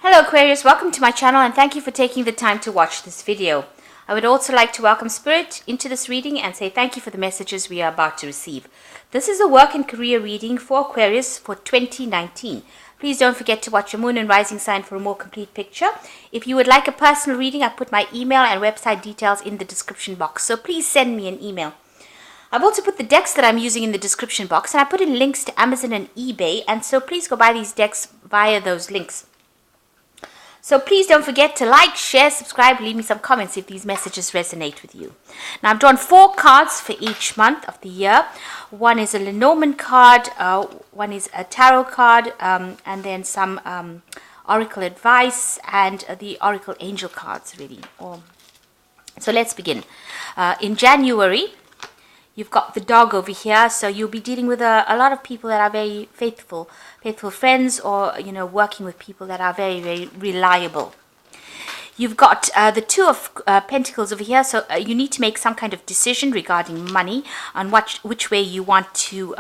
Hello Aquarius, welcome to my channel and thank you for taking the time to watch this video. I would also like to welcome Spirit into this reading and say thank you for the messages we are about to receive. This is a work and career reading for Aquarius for 2019. Please don't forget to watch your moon and rising sign for a more complete picture. If you would like a personal reading, I put my email and website details in the description box, so please send me an email. I've also put the decks that I'm using in the description box and I put in links to Amazon and eBay, and so please go buy these decks via those links. So please don't forget to like, share, subscribe, leave me some comments if these messages resonate with you. Now I've drawn 4 cards for each month of the year. One is a Lenormand card, one is a tarot card, and then some oracle advice and the oracle angel cards really. So let's begin. In January, you've got the dog over here, so you'll be dealing with a lot of people that are very faithful friends, or working with people that are very, very reliable. You've got the Two of Pentacles over here, so you need to make some kind of decision regarding money on which way you want to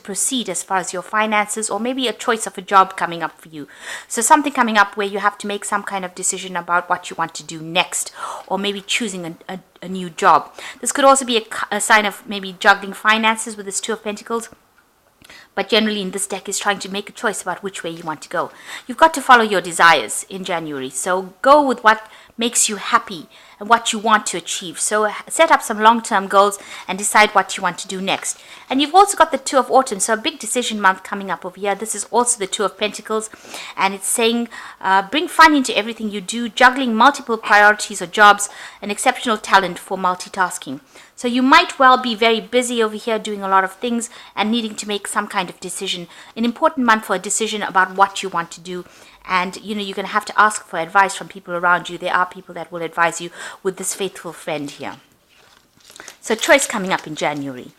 proceed as far as your finances, or maybe a choice of a job coming up for you. So something coming up where you have to make some kind of decision about what you want to do next, or maybe choosing a new job. This could also be a sign of maybe juggling finances with this Two of Pentacles. But generally in this deck is trying to make a choice about which way you want to go. You've got to follow your desires in January. So go with what makes you happy and what you want to achieve. So set up some long-term goals and decide what you want to do next. And you've also got the Two of Autumn, so a big decision month coming up over here. This is also the Two of Pentacles, and it's saying bring fun into everything you do, juggling multiple priorities or jobs, an exceptional talent for multitasking. So you might well be very busy over here doing a lot of things and needing to make some kind of decision. An important month for a decision about what you want to do. And you're going to have to ask for advice from people around you. There are people that will advise you with this faithful friend here. So choice coming up in January.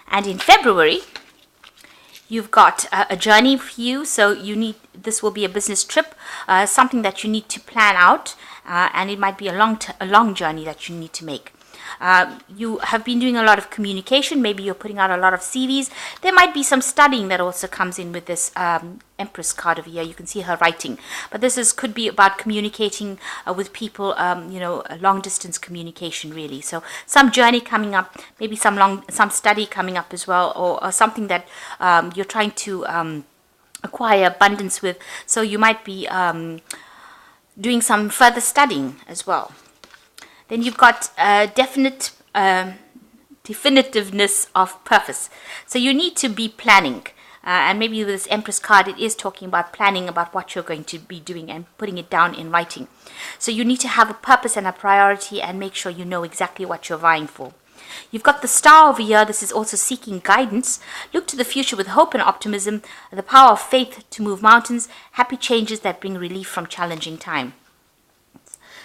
And in February, you've got a journey for you. So this will be a business trip, something that you need to plan out, and it might be a long journey that you need to make. You have been doing a lot of communication. Maybe you're putting out a lot of CVs. There might be some studying that also comes in with this Empress card over here. You can see her writing. But this could be about communicating with people, a long distance communication really. So some journey coming up, maybe some study coming up as well, or something that you're trying to acquire abundance with. So you might be doing some further studying as well. Then you've got definitiveness of purpose. So you need to be planning. And maybe with this Empress card, it is talking about planning about what you're going to be doing and putting it down in writing. So you need to have a purpose and a priority and make sure you know exactly what you're vying for. You've got the Star over here. This is also seeking guidance. Look to the future with hope and optimism, the power of faith to move mountains, happy changes that bring relief from challenging time.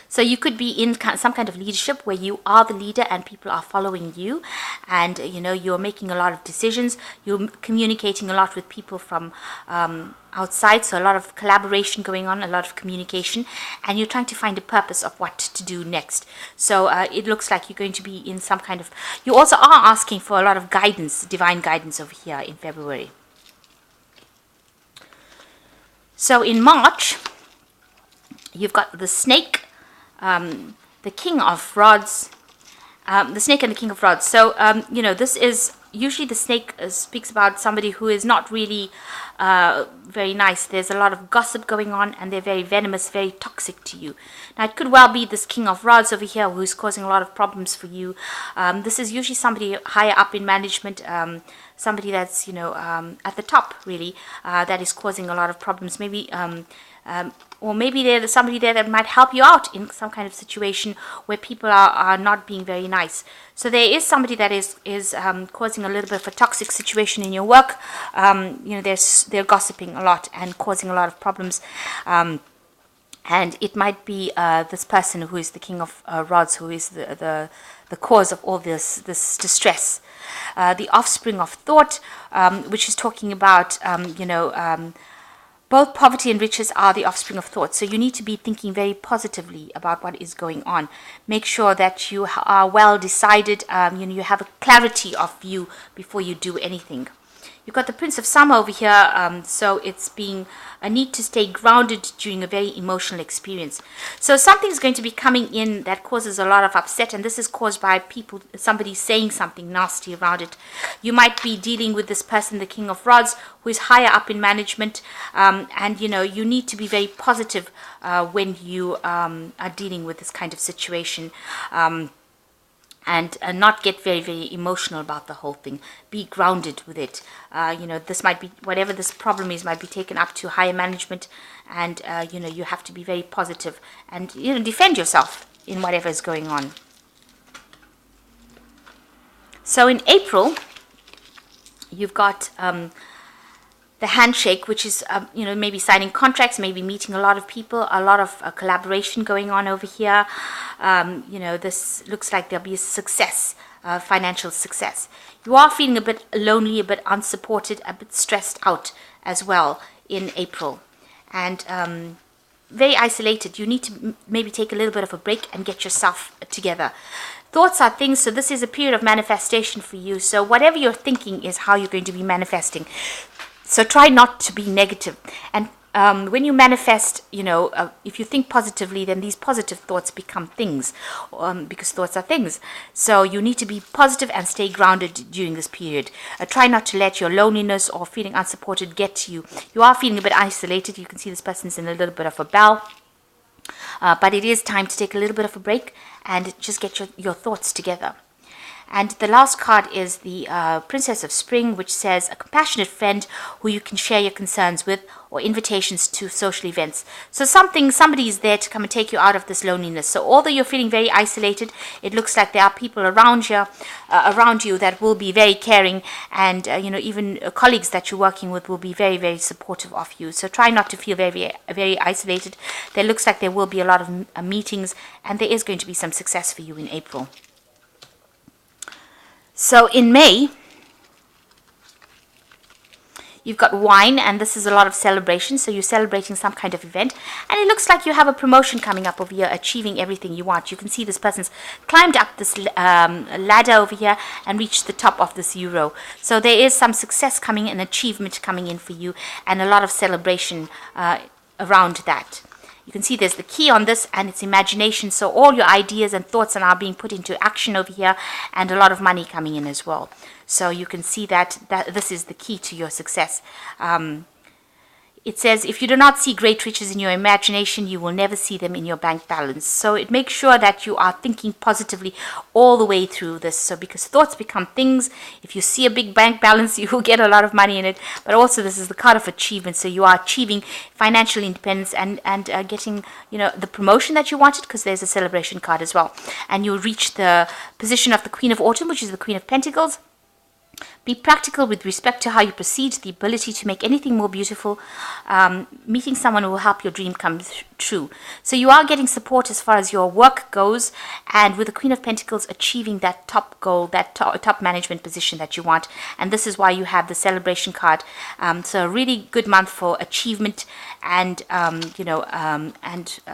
So you could be in some kind of leadership where you are the leader and people are following you, and you're making a lot of decisions. You're communicating a lot with people from outside, so a lot of collaboration going on, a lot of communication, and you're trying to find a purpose of what to do next. So it looks like you're going to be in some kind of, you also are asking for a lot of guidance, divine guidance over here in February. So in March, you've got the Snake, the King of Rods, the Snake and the King of Rods. So, this is usually the Snake speaks about somebody who is not really very nice. There's a lot of gossip going on, and they're very venomous, very toxic to you. Now, it could well be this King of Rods over here who's causing a lot of problems for you. This is usually somebody higher up in management, somebody that's, at the top, really, that is causing a lot of problems. Maybe or maybe there's somebody there that might help you out in some kind of situation where people are not being very nice. So there is somebody that is causing a little bit of a toxic situation in your work. They're gossiping a lot and causing a lot of problems. And it might be this person who is the King of Rods, who is the cause of all this distress. The offspring of thought, which is talking about, both poverty and riches are the offspring of thought. So you need to be thinking very positively about what is going on. Make sure that you are well decided. You have a clarity of view before you do anything. You've got the Prince of Summer over here, so it's being a need to stay grounded during a very emotional experience. So something's going to be coming in that causes a lot of upset, and this is caused by somebody saying something nasty around it. You might be dealing with this person, the King of Rods, who is higher up in management, and you need to be very positive when you are dealing with this kind of situation. And not get very, very emotional about the whole thing. Be grounded with it. This might be, whatever this problem is, might be taken up to higher management, and you have to be very positive and defend yourself in whatever is going on. So in April, you've got the handshake, which is maybe signing contracts, maybe meeting a lot of people, a lot of collaboration going on over here. This looks like there'll be a success, financial success. You are feeling a bit lonely, a bit unsupported, a bit stressed out as well in April, and very isolated. You need to maybe take a little bit of a break and get yourself together. Thoughts are things, so this is a period of manifestation for you. So whatever you're thinking is how you're going to be manifesting. So try not to be negative. And when you manifest, if you think positively, then these positive thoughts become things, because thoughts are things. So you need to be positive and stay grounded during this period. Try not to let your loneliness or feeling unsupported get to you. You are feeling a bit isolated. You can see this person's in a little bit of a bell. But it is time to take a little bit of a break and just get your thoughts together. And the last card is the Princess of Spring, which says a compassionate friend who you can share your concerns with, or invitations to social events. So somebody is there to come and take you out of this loneliness. So although you're feeling very isolated, it looks like there are people around you that will be very caring, and even colleagues that you're working with will be very, very supportive of you. So try not to feel very, very isolated. There looks like there will be a lot of meetings, and there is going to be some success for you in April. So in May, you've got wine, and this is a lot of celebration. So you're celebrating some kind of event, and it looks like you have a promotion coming up over here, achieving everything you want. You can see this person's climbed up this ladder over here and reached the top of this euro. So there is some success coming, an achievement coming in for you, and a lot of celebration around that. You can see there's the key on this, and it's imagination. So all your ideas and thoughts are now being put into action over here, and a lot of money coming in as well. So you can see that this is the key to your success. It says, if you do not see great riches in your imagination, you will never see them in your bank balance. So it makes sure that you are thinking positively all the way through this. So because thoughts become things, if you see a big bank balance, you will get a lot of money in it. But also this is the card of achievement. So you are achieving financial independence and getting, the promotion that you wanted, because there's a celebration card as well. And you'll reach the position of the Queen of Autumn, which is the Queen of Pentacles. Be practical with respect to how you proceed, the ability to make anything more beautiful, meeting someone who will help your dream come true. So you are getting support as far as your work goes, and with the Queen of Pentacles achieving that top goal, that top management position that you want. And this is why you have the celebration card. So a really good month for achievement and,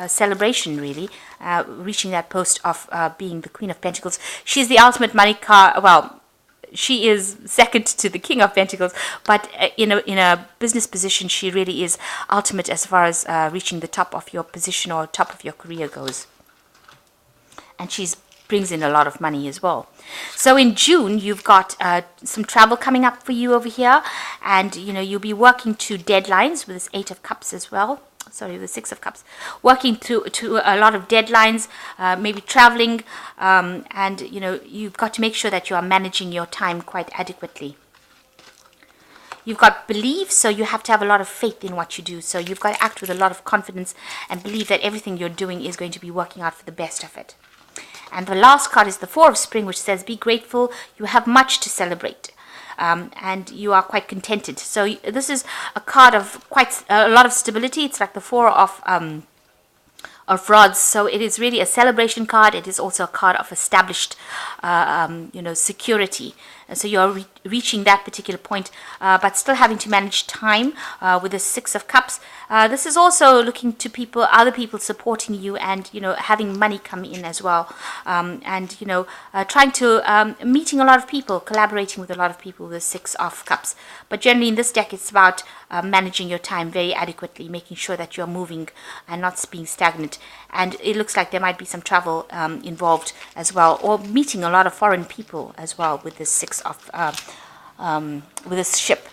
celebration, really, reaching that post of being the Queen of Pentacles. She's the ultimate money card. Well, she is second to the King of Pentacles, but in a business position, she really is ultimate as far as reaching the top of your position or top of your career goes. And she brings in a lot of money as well. So in June, you've got some travel coming up for you over here, and you'll be working to deadlines with this 8 of Cups as well. Sorry, the 6 of Cups, working to a lot of deadlines, maybe traveling, and you've got to make sure that you are managing your time quite adequately. You've got belief, so you have to have a lot of faith in what you do. So you've got to act with a lot of confidence and believe that everything you're doing is going to be working out for the best of it. And the last card is the 4 of Spring, which says, be grateful, you have much to celebrate. And you are quite contented. So this is a card of quite a lot of stability. It's like the 4 of rods. So it is really a celebration card. It is also a card of established, security. So you're reaching that particular point, but still having to manage time with the Six of Cups. This is also looking to people, other people supporting you, and having money come in as well, and trying to meeting a lot of people, collaborating with a lot of people with the Six of Cups. But generally in this deck, it's about managing your time very adequately, making sure that you're moving and not being stagnant. And it looks like there might be some travel involved as well, or meeting a lot of foreign people as well with this Six of with this ship.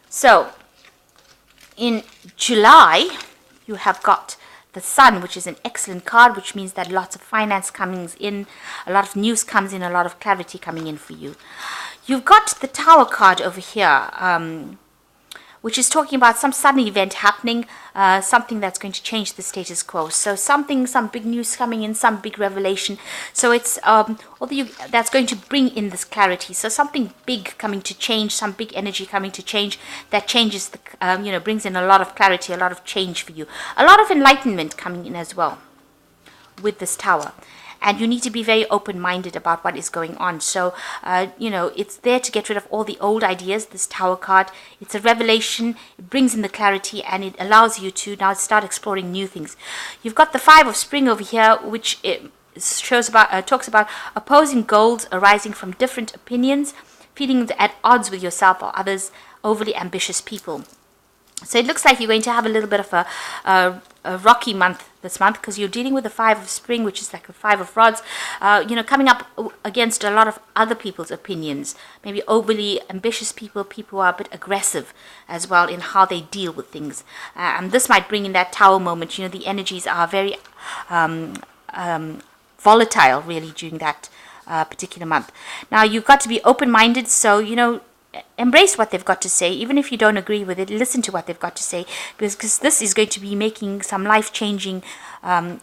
So in July, you have got the Sun, which is an excellent card, which means that lots of finance coming in, a lot of news comes in, a lot of clarity coming in for you. You've got the Tower card over here, which is talking about some sudden event happening, something that's going to change the status quo. So some big news coming in, some big revelation. So it's that's going to bring in this clarity. So something big coming to change, some big energy coming to change, that changes the brings in a lot of clarity, a lot of change for you, a lot of enlightenment coming in as well with this Tower. And you need to be very open-minded about what is going on. So, it's there to get rid of all the old ideas, this Tower card. It's a revelation. It brings in the clarity, and it allows you to now start exploring new things. You've got the Five of Spring over here, which talks about opposing goals arising from different opinions, feeling at odds with yourself or others, overly ambitious people. So it looks like you're going to have a little bit of a rocky month this month, because you're dealing with the Five of Spring, which is like a Five of Rods, coming up against a lot of other people's opinions, maybe overly ambitious people who are a bit aggressive as well in how they deal with things. And this might bring in that Tower moment. The energies are very volatile, really, during that particular month. Now, you've got to be open-minded, so, embrace what they've got to say. Even if you don't agree with it, listen to what they've got to say, because this is going to be making some life-changing,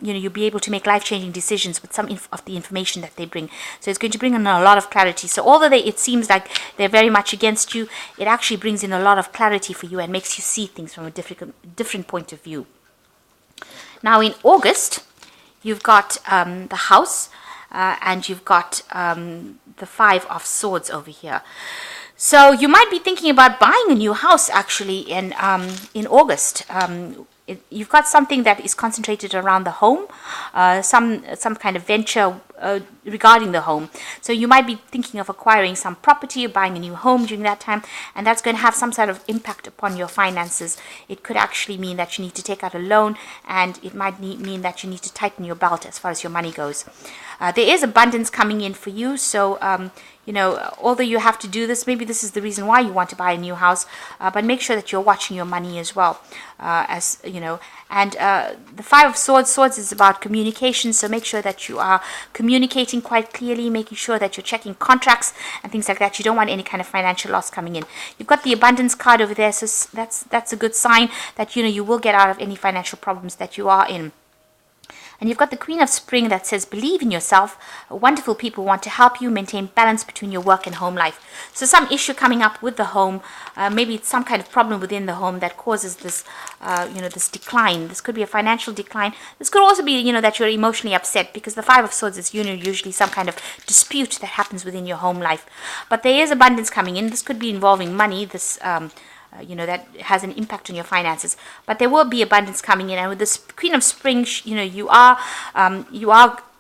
you'll be able to make life-changing decisions with some of the information that they bring. So it's going to bring in a lot of clarity. So although it seems like they're very much against you, it actually brings in a lot of clarity for you and makes you see things from a different point of view. Now in August, you've got the House, and you've got the Five of Swords over here. So you might be thinking about buying a new house actually in August. You've got something that is concentrated around the home, some kind of venture regarding the home. So you might be thinking of acquiring some property or buying a new home during that time, and that's going to have some sort of impact upon your finances. It could actually mean that you need to take out a loan, and it might mean that you need to tighten your belt as far as your money goes. There is abundance coming in for you, so although you have to do this, maybe this is the reason why you want to buy a new house, but make sure that you're watching your money as well, and the Five of Swords is about communication, so make sure that you are communicating quite clearly, making sure that you're checking contracts and things like that. You don't want any kind of financial loss coming in. You've got the abundance card over there, so that's a good sign that you will get out of any financial problems that you are in. And you've got the Queen of Spring that says, believe in yourself. Wonderful people want to help you maintain balance between your work and home life. So some issue coming up with the home, maybe it's some kind of problem within the home that causes this, this decline. This could be a financial decline. This could also be, that you're emotionally upset, because the Five of Swords is usually some kind of dispute that happens within your home life. But there is abundance coming in. This could be involving money. This that has an impact on your finances, but there will be abundance coming in. And with this Queen of Spring, you are,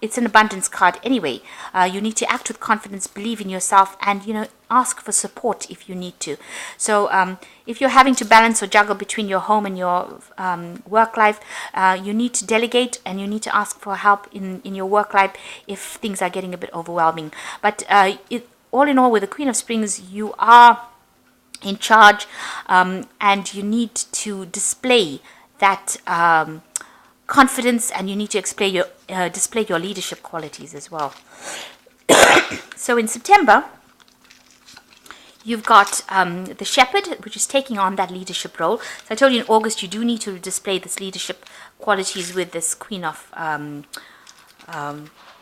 it's an abundance card anyway. You need to act with confidence, believe in yourself, and, ask for support if you need to. So if you're having to balance or juggle between your home and your work life, you need to delegate, and you need to ask for help in your work life if things are getting a bit overwhelming. But all in all, with the Queen of Springs, you are in charge, and you need to display that confidence, and you need to display your leadership qualities as well. So in September, you've got the Shepherd, which is taking on that leadership role. So I told you in August you do need to display this leadership qualities with this Queen of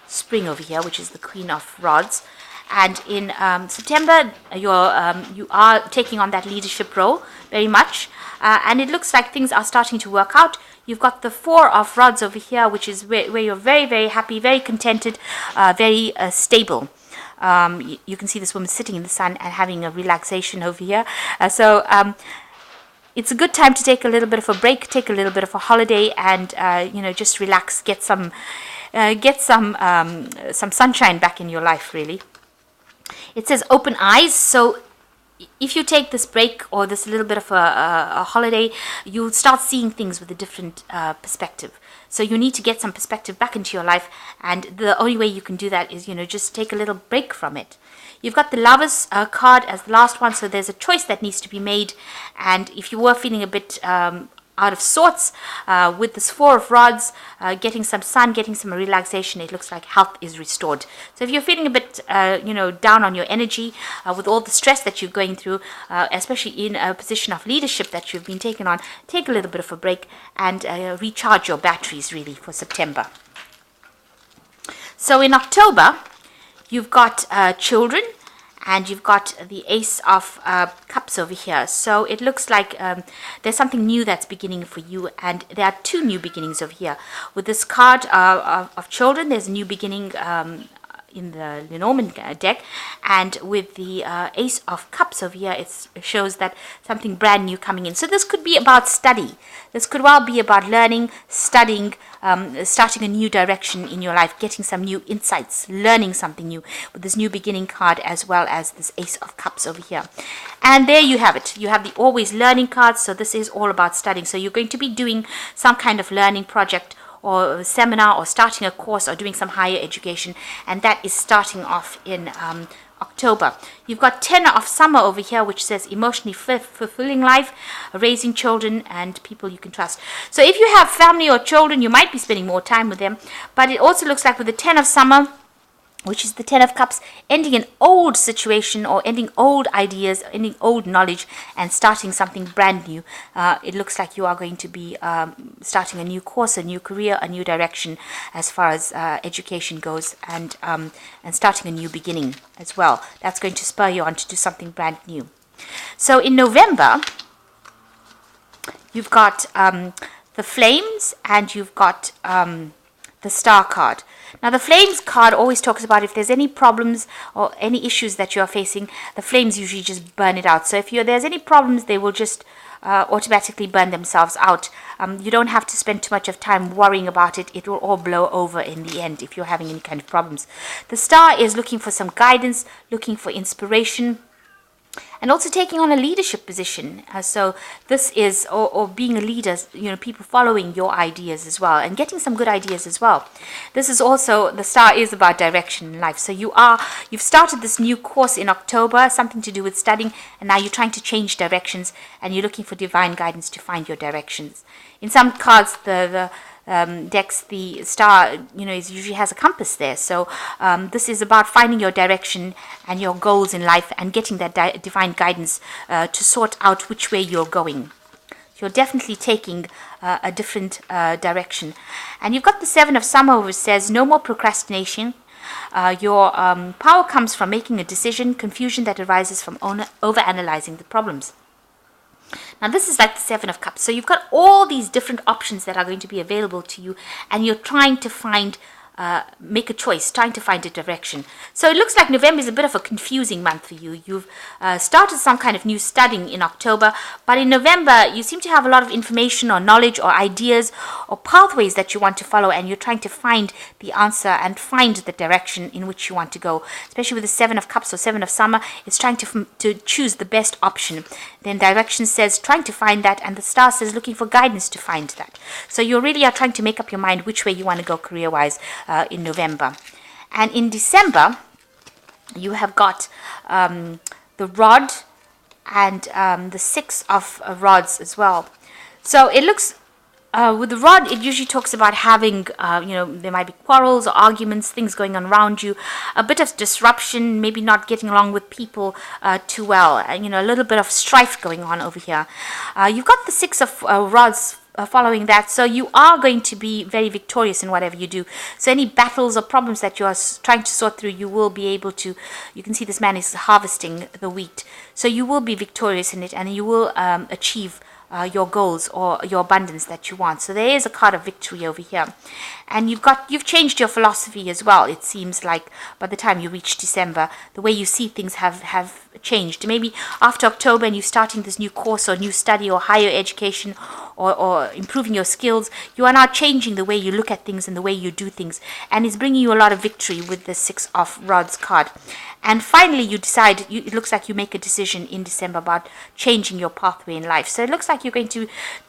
Spring over here, which is the Queen of Rods. And in September, you are taking on that leadership role very much. And it looks like things are starting to work out. You've got the Four of Rods over here, which is where you're very, very happy, very contented, very stable. You can see this woman sitting in the sun and having a relaxation over here. It's a good time to take a little bit of a break, take a little bit of a holiday, and just relax, get some sunshine back in your life. Really, it says open eyes. So if you take this break or this little bit of a holiday, you'll start seeing things with a different perspective. So you need to get some perspective back into your life, and the only way you can do that is just take a little break from it. You've got the Lovers card as the last one, so there's a choice that needs to be made. And if you were feeling a bit out of sorts with this Four of Rods, getting some sun, getting some relaxation, it looks like health is restored. So if you're feeling a bit down on your energy with all the stress that you're going through, especially in a position of leadership that you've been taken on, take a little bit of a break and recharge your batteries really for September. So in October, you've got children, and you've got the Ace of Cups over here. So it looks like there's something new that's beginning for you, and there are two new beginnings over here. With this card of children, there's a new beginning in the Lenormand deck, and with the Ace of Cups over here, it shows that something brand new coming in. So this could be about study. This could well be about learning, studying, starting a new direction in your life, getting some new insights, learning something new with this new beginning card, as well as this Ace of Cups over here. And there you have it. You have the always learning card. So this is all about studying. So you're going to be doing some kind of learning project or seminar, or starting a course, or doing some higher education, and that is starting off in October. You've got 10 of Summer over here, which says emotionally fulfilling life, raising children and people you can trust. So if you have family or children, you might be spending more time with them, but it also looks like with the 10 of Summer, which is the 10 of Cups, ending an old situation or ending old ideas, ending old knowledge, and starting something brand new. It looks like you are going to be starting a new course, a new career, a new direction as far as education goes, and starting a new beginning as well. That's going to spur you on to do something brand new. So in November, you've got the Flames, and you've got the Star card. Now the Flames card always talks about if there's any problems or any issues that you're facing, the flames usually just burn it out. So if there's any problems, they will just automatically burn themselves out. You don't have to spend too much of time worrying about it. It will all blow over in the end if you're having any kind of problems. The Star is looking for some guidance, looking for inspiration, and also taking on a leadership position. So this is, or being a leader, people following your ideas as well, and getting some good ideas as well. This is also, the Star is about direction in life. So you've started this new course in October, something to do with studying, and now you're trying to change directions, and you're looking for divine guidance to find your directions. In some cards, the decks, the Star, usually has a compass there. So this is about finding your direction and your goals in life, and getting that divine guidance to sort out which way you're going. You're definitely taking a different direction. And you've got the Seven of Summer, which says no more procrastination. Your power comes from making a decision, confusion that arises from overanalyzing the problems. Now this is like the Seven of Cups. So you've got all these different options that are going to be available to you, and you're trying to make a choice, trying to find a direction. So it looks like November is a bit of a confusing month for you. You've started some kind of new studying in October, but in November you seem to have a lot of information or knowledge or ideas or pathways that you want to follow, and you're trying to find the answer and find the direction in which you want to go. Especially with the Seven of Cups or Seven of Summer, it's trying to choose the best option. Then direction says trying to find that, and the Star says looking for guidance to find that. So you really are trying to make up your mind which way you want to go career-wise in November. And in December, you have got the Rod and the Six of Rods as well. So it looks, with the Rod, it usually talks about having, there might be quarrels or arguments, things going on around you, a bit of disruption, maybe not getting along with people too well, a little bit of strife going on over here. You've got the Six of Rods following that, so you are going to be very victorious in whatever you do. So any battles or problems that you are trying to sort through, you will be able to, you can see this man is harvesting the wheat, so you will be victorious in it, and you will achieve your goals or your abundance that you want. So there is a card of victory over here. And you've changed your philosophy as well. It seems like by the time you reach December, the way you see things have changed. Maybe after October and you're starting this new course or new study or higher education or improving your skills, you are now changing the way you look at things and the way you do things. And it's bringing you a lot of victory with the Six of Rods card. And finally, you decide, it looks like you make a decision in December about changing your pathway in life. So it looks like you're going to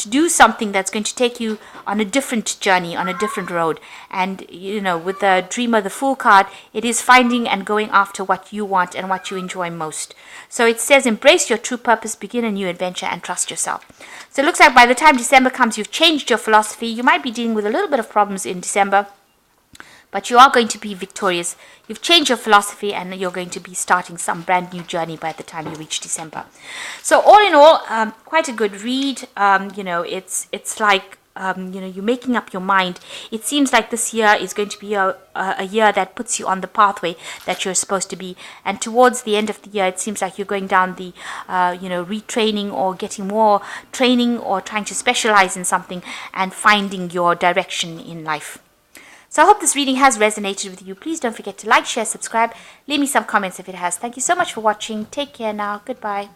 do something that's going to take you on a different journey, on a different road. And, with the Dreamer, the Fool card, it is finding and going after what you want and what you enjoy most. So it says, embrace your true purpose, begin a new adventure, and trust yourself. So it looks like by the time December comes, you've changed your philosophy. You might be dealing with a little bit of problems in December, but you are going to be victorious. You've changed your philosophy and you're going to be starting some brand new journey by the time you reach December. So all in all, quite a good read. It's like, you're making up your mind. It seems like this year is going to be a year that puts you on the pathway that you're supposed to be. And towards the end of the year, it seems like you're going down the, retraining or getting more training or trying to specialize in something and finding your direction in life. So I hope this reading has resonated with you. Please don't forget to like, share, subscribe. Leave me some comments if it has. Thank you so much for watching. Take care now. Goodbye.